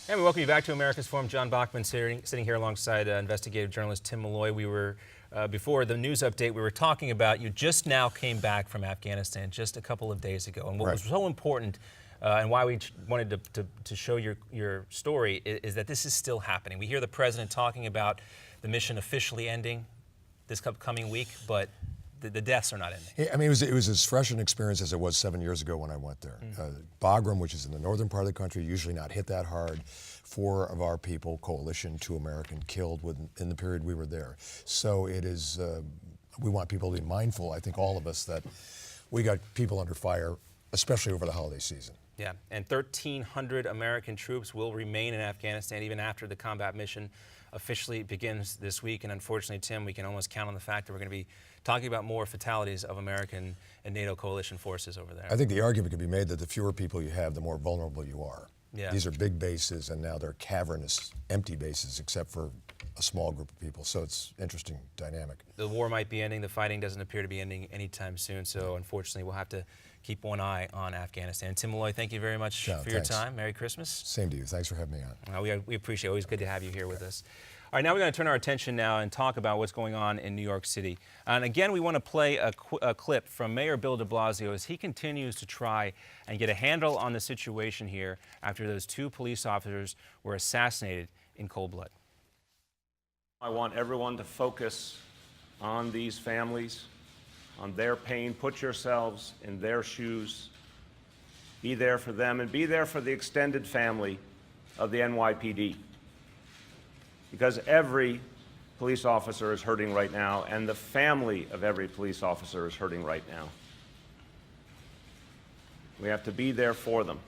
And we welcome you back to America's Forum. John Bachman sitting here alongside investigative journalist Tim Malloy. We were, before the news update, we were talking about you just now came back from Afghanistan just a couple of days ago. And what was so important and why we wanted to show your story is that this is still happening. We hear the president talking about the mission officially ending this coming week, but the deaths are not ending. I mean, it was as fresh an experience as it was 7 years ago when I went there. Bagram, which is in the northern part of the country, usually not hit that hard. 4 of our people, coalition, 2 American, killed in the period we were there. So it is, we want people to be mindful, I think all of us, that we got people under fire, especially over the holiday season. Yeah, and 1,300 American troops will remain in Afghanistan even after the combat mission officially begins this week. And unfortunately, Tim, we can almost count on the fact that we're going to be talking about more fatalities of American and NATO coalition forces over there. I think the argument could be made that the fewer people you have, the more vulnerable you are. Yeah. These are big bases, and now they're cavernous, empty bases, except for a small group of people. So it's an interesting dynamic. The war might be ending. The fighting doesn't appear to be ending anytime soon. So unfortunately, we'll have to keep one eye on Afghanistan. Tim Malloy, thank you very much for your time. Merry Christmas. Same to you. Thanks for having me on. We appreciate it. Always good to have you here with us. All right, now we're going to turn our attention now and talk about what's going on in New York City. And again, we want to play a clip from Mayor Bill de Blasio as he continues to try and get a handle on the situation here after those 2 police officers were assassinated in cold blood. I want everyone to focus on these families, on their pain. Put yourselves in their shoes. Be there for them and be there for the extended family of the NYPD. Because every police officer is hurting right now, and the family of every police officer is hurting right now. We have to be there for them.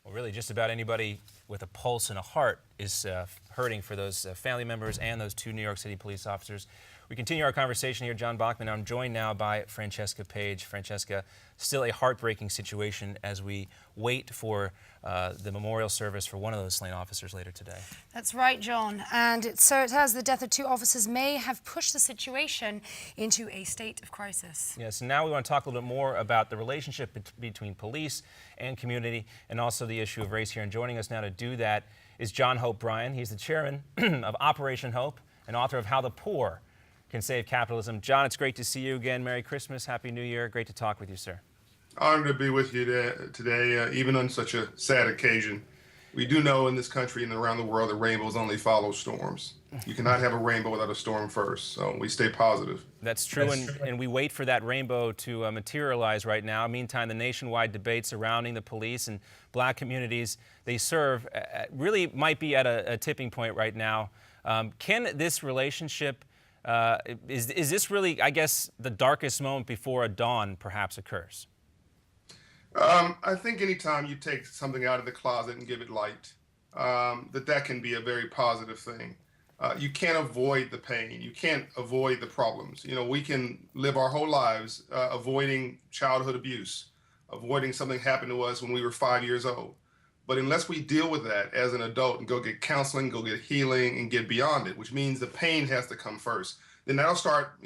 Well, really, just about anybody with a pulse and a heart is hurting for those family members and those 2 New York City police officers. We continue our conversation here, John Bachman. I'm joined now by Francesca Page. Francesca, still a heartbreaking situation as we wait for the memorial service for one of those slain officers later today. That's right, John. And so it has. The death of 2 officers may have pushed the situation into a state of crisis. Yes, and now we want to talk a little bit more about the relationship between police and community and also the issue of race here. And joining us now to do that is John Hope Bryan. He's the chairman of Operation Hope and author of How the Poor Can Save Capitalism. John, it's great to see you again. Merry Christmas, Happy New Year. Great to talk with you, sir. Honored to be with you today, even on such a sad occasion. We do know in this country and around the world that rainbows only follow storms. You cannot have a rainbow without a storm first, so we stay positive. That's true, and we wait for that rainbow to materialize right now. Meantime, the nationwide debate surrounding the police and black communities they serve really might be at a tipping point right now. Can this relationship, is this really, I guess, the darkest moment before a dawn perhaps occurs? I think anytime you take something out of the closet and give it light, that can be a very positive thing. You can't avoid the pain. You can't avoid the problems. You know, we can live our whole lives avoiding childhood abuse, avoiding something happened to us when we were 5 years old. But unless we deal with that as an adult and go get counseling, go get healing, and get beyond it, which means the pain has to come first, then that'll start,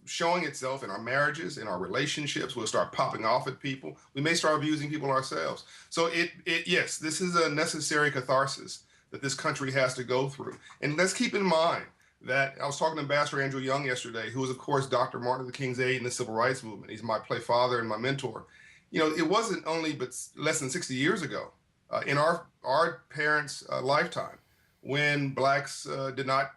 showing itself in our marriages, in our relationships. We'll start popping off at people. We may start abusing people ourselves. So yes, this is a necessary catharsis that this country has to go through. And let's keep in mind that I was talking to Ambassador Andrew Young yesterday, who was, of course, Dr. Martin Luther King's aide in the Civil Rights Movement. He's my play father and my mentor. It wasn't only but less than 60 years ago in our parents' lifetime when blacks did not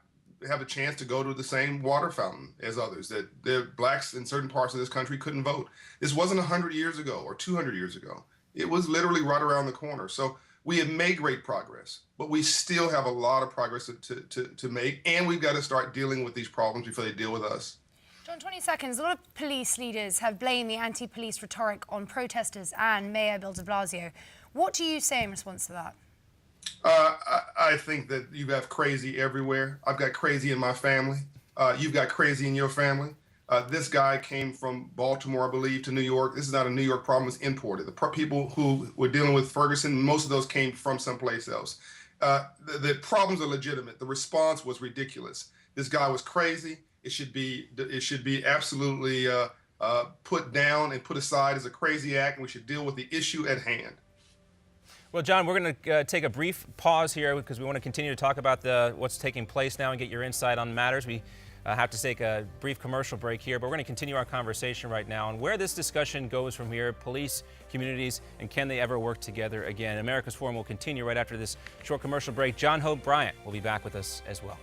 have a chance to go to the same water fountain as others, that the blacks in certain parts of this country couldn't vote. This wasn't 100 years ago or 200 years ago. It was literally right around the corner. So we have made great progress, but we still have a lot of progress to make, and we've got to start dealing with these problems before they deal with us. John, 20 seconds. A lot of police leaders have blamed the anti-police rhetoric on protesters and Mayor Bill de Blasio. What do you say in response to that? I think that you have crazy everywhere. I've got crazy in my family. You've got crazy in your family. This guy came from Baltimore, I believe, to New York. This is not a New York problem, it's imported. The people who were dealing with Ferguson, most of those came from someplace else. The problems are legitimate. The response was ridiculous. This guy was crazy. It should be absolutely put down and put aside as a crazy act, and we should deal with the issue at hand. Well, John, we're going to take a brief pause here because we want to continue to talk about what's taking place now and get your insight on matters. We have to take a brief commercial break here, but we're going to continue our conversation right now on where this discussion goes from here, police, communities, and can they ever work together again. America's Forum will continue right after this short commercial break. John Hope Bryant will be back with us as well.